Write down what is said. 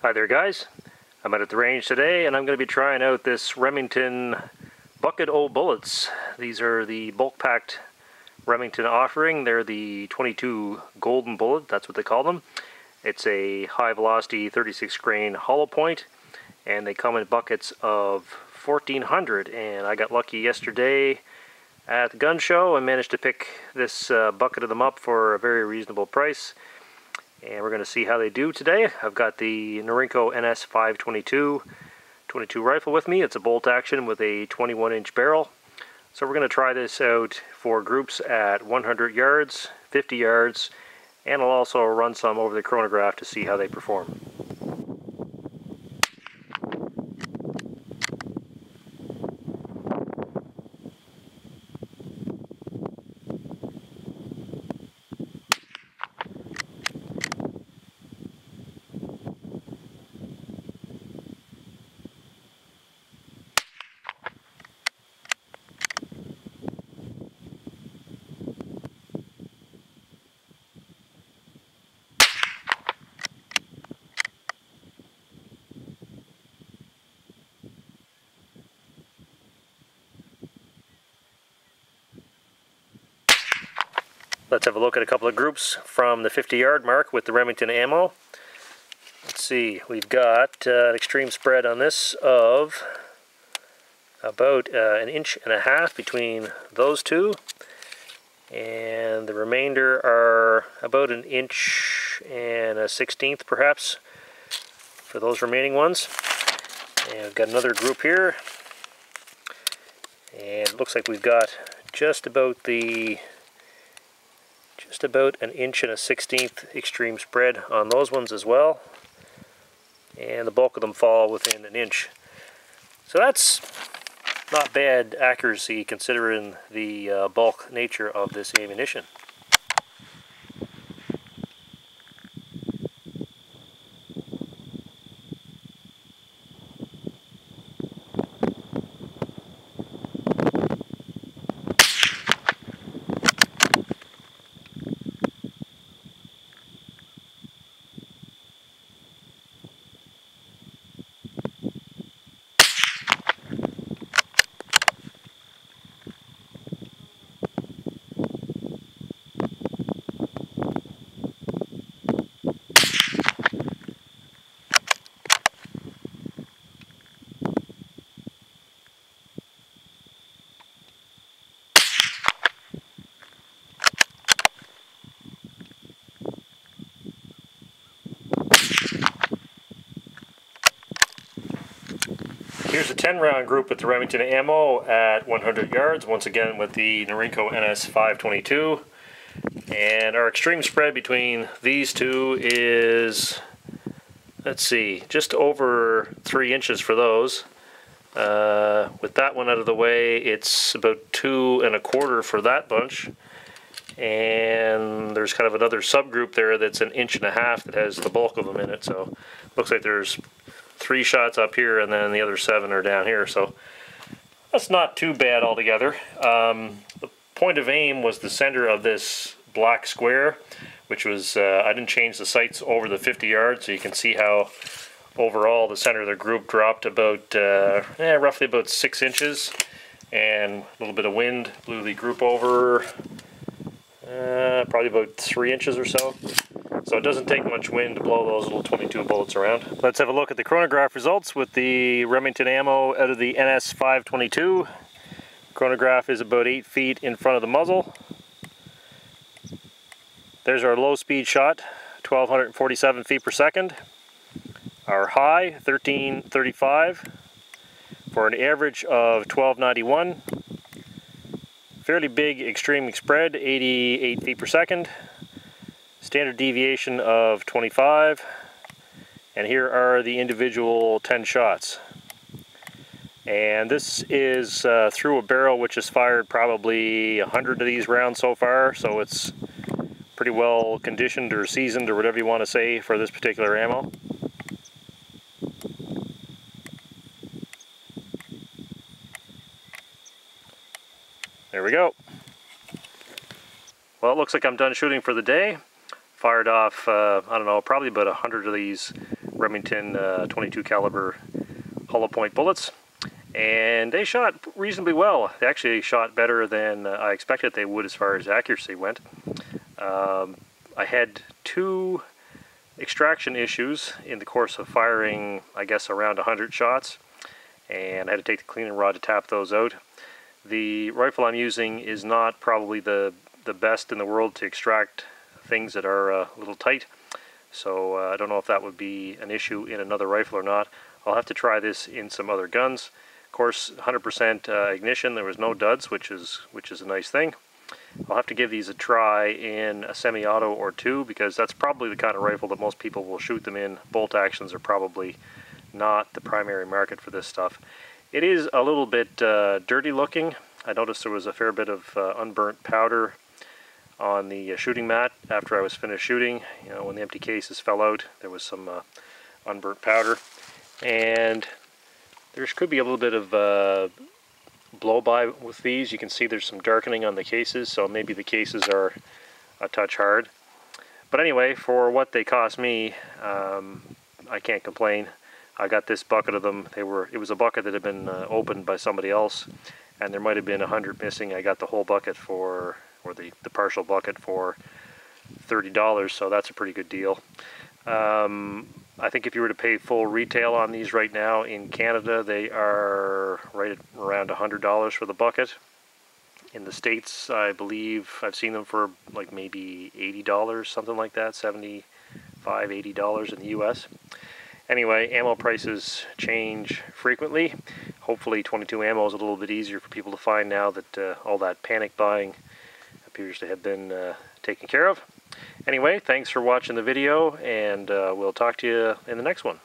Hi there guys, I'm out at the range today and I'm going to be trying out this Remington Bucket O bullets. These are the bulk packed Remington offering. They're the 22 golden bullet, that's what they call them. It's a high velocity 36 grain hollow point and they come in buckets of 1400, and I got lucky yesterday at the gun show and managed to pick this bucket of them up for a very reasonable price. And we're going to see how they do today. I've got the Remington NS 522 22 rifle with me. It's a bolt action with a 21-inch barrel. So we're going to try this out for groups at 100 yards, 50 yards, and I'll also run some over the chronograph to see how they perform. Let's have a look at a couple of groups from the 50-yard mark with the Remington ammo. Let's see, we've got an extreme spread on this of about 1.5 inches between those two, and the remainder are about 1 1/16 inches perhaps for those remaining ones. And we've got another group here, and it looks like we've got just about 1 1/16 inches extreme spread on those ones as well, and the bulk of them fall within 1 inch. So that's not bad accuracy considering the bulk nature of this ammunition. Here's a 10-round group with the Remington ammo at 100 yards, once again with the Remington NS 522. And our extreme spread between these two is, let's see, just over 3 inches for those. With that one out of the way, it's about 2 1/4 for that bunch. And there's kind of another subgroup there that's 1.5 inches that has the bulk of them in it. So looks like there's 3 shots up here and then the other 7 are down here, so that's not too bad altogether. The point of aim was the center of this black square, which was, I didn't change the sights over the 50 yards, so you can see how overall the center of the group dropped about, roughly about 6 inches, and a little bit of wind blew the group over probably about 3 inches or so. So it doesn't take much wind to blow those little 22 bullets around. Let's have a look at the chronograph results with the Remington ammo out of the NS 522. Chronograph is about 8 feet in front of the muzzle. There's our low speed shot, 1247 feet per second. Our high, 1335, for an average of 1291. Fairly big extreme spread, 88 feet per second. Standard deviation of 25, and here are the individual 10 shots. And this is through a barrel which has fired probably 100 of these rounds so far, so it's pretty well conditioned or seasoned or whatever you want to say for this particular ammo. There we go. Well, it looks like I'm done shooting for the day. Fired off, I don't know, probably about 100 of these Remington 22 caliber hollow point bullets, and they shot reasonably well. They actually shot better than I expected they would as far as accuracy went. I had 2 extraction issues in the course of firing, I guess, around 100 shots, and I had to take the cleaning rod to tap those out. The rifle I'm using is not probably the best in the world to extract things that are a little tight, so I don't know if that would be an issue in another rifle or not. I'll have to try this in some other guns. Of course, 100% ignition. There was no duds, which is a nice thing. I'll have to give these a try in a semi-auto or 2, because that's probably the kind of rifle that most people will shoot them in. Bolt actions are probably not the primary market for this stuff. It is a little bit dirty looking. I noticed there was a fair bit of unburnt powder on the shooting mat after I was finished shooting. You know, when the empty cases fell out, there was some unburnt powder, and there could be a little bit of blow-by with these. You can see there's some darkening on the cases, so maybe the cases are a touch hard. But anyway, for what they cost me, I can't complain. I got this bucket of them. It was a bucket that had been opened by somebody else, and there might have been 100 missing. I got the whole bucket for, or the partial bucket for $30, so that's a pretty good deal. I think if you were to pay full retail on these right now in Canada, they are right at around $100 for the bucket. In the States, I believe I've seen them for like maybe $80, something like that, $75, $80 in the US. Anyway, ammo prices change frequently. Hopefully 22 ammo is a little bit easier for people to find now that all that panic buying appears to have been taken care of. Anyway, thanks for watching the video, and we'll talk to you in the next one.